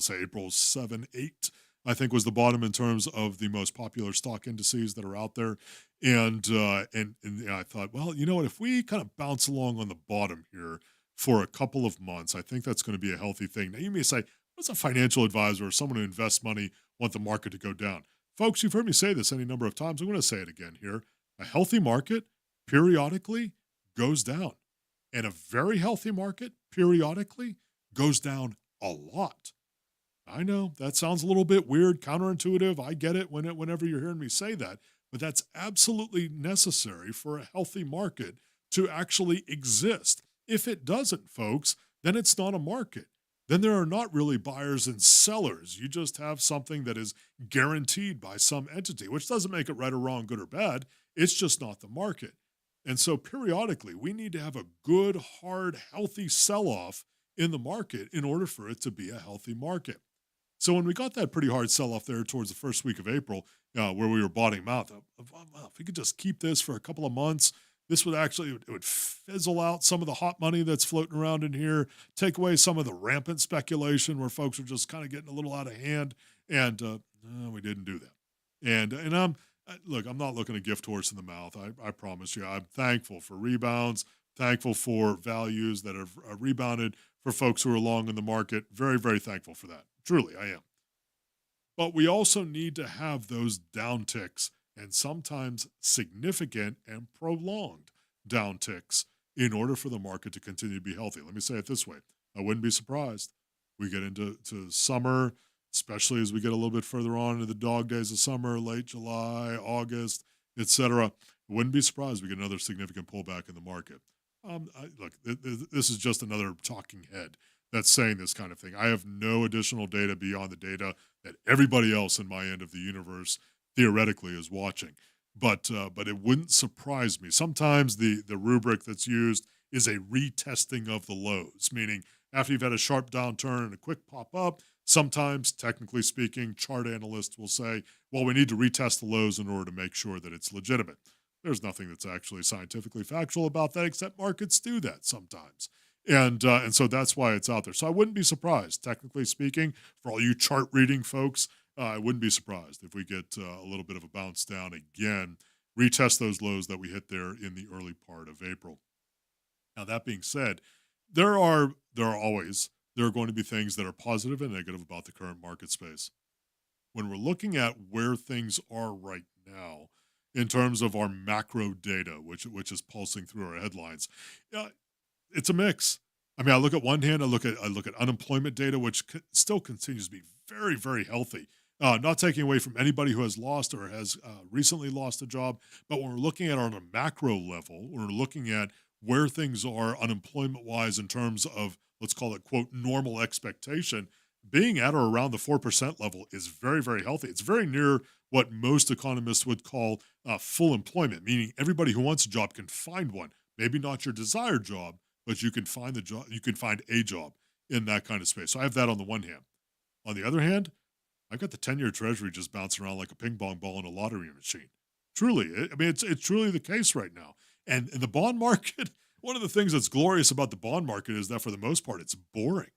say April 7, 8, I think was the bottom in terms of the most popular stock indices that are out there. And I thought, well, you know what? If we kind of bounce along on the bottom here for a couple of months, I think that's going to be a healthy thing. Now, you may say, what's a financial advisor or someone who invests money want the market to go down? Folks, you've heard me say this any number of times. I'm going to say it again here. A healthy market periodically goes down. And a very healthy market periodically goes down a lot. I know that sounds a little bit weird, counterintuitive. I get it whenever you're hearing me say that, but that's absolutely necessary for a healthy market to actually exist. If it doesn't, folks, then it's not a market. Then there are not really buyers and sellers. You just have something that is guaranteed by some entity, which doesn't make it right or wrong, good or bad. It's just not the market. And so periodically, we need to have a good, hard, healthy sell-off in the market in order for it to be a healthy market. So when we got that pretty hard sell-off there towards the first week of April, where we were bottoming out, if we could just keep this for a couple of months, this would actually, it would fizzle out some of the hot money that's floating around in here, take away some of the rampant speculation where folks are just kind of getting a little out of hand, and no, we didn't do that. And look, I'm not looking a gift horse in the mouth. I promise you. I'm thankful for rebounds, thankful for values that have rebounded for folks who are long in the market. Very, very thankful for that. Truly, I am. But we also need to have those downticks, and sometimes significant and prolonged downticks, in order for the market to continue to be healthy. Let me say it this way. I wouldn't be surprised. We get into summer, especially as we get a little bit further on into the dog days of summer, late July, August, etc. I wouldn't be surprised we get another significant pullback in the market. Look, this is just another talking head that's saying this kind of thing. I have no additional data beyond the data that everybody else in my end of the universe theoretically is watching. But it wouldn't surprise me. Sometimes the rubric that's used is a retesting of the lows, meaning after you've had a sharp downturn and a quick pop up, sometimes, technically speaking, chart analysts will say, well, we need to retest the lows in order to make sure that it's legitimate. There's nothing that's actually scientifically factual about that, except markets do that sometimes. And so that's why it's out there. So I wouldn't be surprised, technically speaking, for all you chart reading folks, I wouldn't be surprised if we get a little bit of a bounce down again, retest those lows that we hit there in the early part of April. Now, that being said, there are going to be things that are positive and negative about the current market space. When we're looking at where things are right now, in terms of our macro data, which is pulsing through our headlines, it's a mix. I mean, I look at one hand, I look at unemployment data, which still continues to be very, very healthy. Not taking away from anybody who has lost or has recently lost a job, but when we're looking at it on a macro level, we're looking at where things are unemployment-wise in terms of, let's call it, quote, normal expectation, being at or around the 4% level is very, very healthy. It's very near what most economists would call full employment, meaning everybody who wants a job can find one. Maybe not your desired job, but you can find the job. You can find a job in that kind of space. So I have that on the one hand. On the other hand, I've got the 10-year Treasury just bouncing around like a ping pong ball in a lottery machine. Truly, I mean, it's truly the case right now. And in the bond market, one of the things that's glorious about the bond market is that for the most part, it's boring.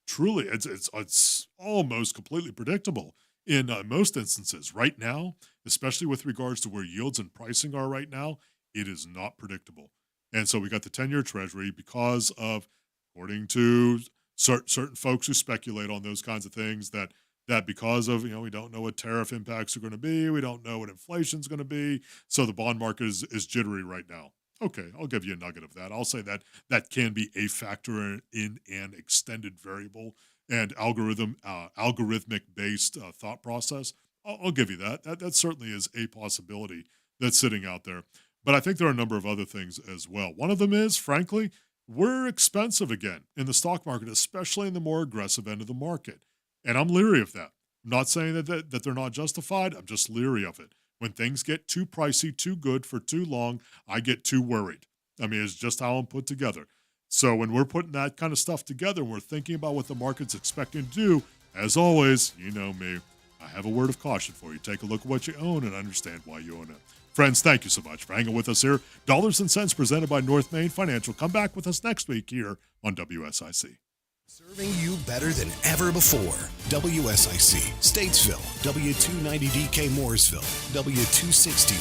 Truly, it's almost completely predictable in most instances. Right now, especially with regards to where yields and pricing are right now, it is not predictable. And so we got the 10-year Treasury because of, according to certain folks who speculate on those kinds of things, that because of, we don't know what tariff impacts are going to be, we don't know what inflation's going to be, so the bond market is jittery right now. Okay, I'll give you a nugget of that. I'll say that can be a factor in an extended variable and algorithmic-based thought process. I'll give you that. That certainly is a possibility that's sitting out there. But I think there are a number of other things as well. One of them is, frankly, we're expensive again in the stock market, especially in the more aggressive end of the market. And I'm leery of that. I'm not saying that they're not justified. I'm just leery of it. When things get too pricey, too good for too long, I get too worried. I mean, it's just how I'm put together. So when we're putting that kind of stuff together and we're thinking about what the market's expecting to do, as always, you know me, I have a word of caution for you. Take a look at what you own and understand why you own it. Friends, thank you so much for hanging with us here. Dollars and Cents presented by North Main Financial. Come back with us next week here on WSIC. Serving you better than ever before. WSIC, Statesville, W290DK Mooresville, W260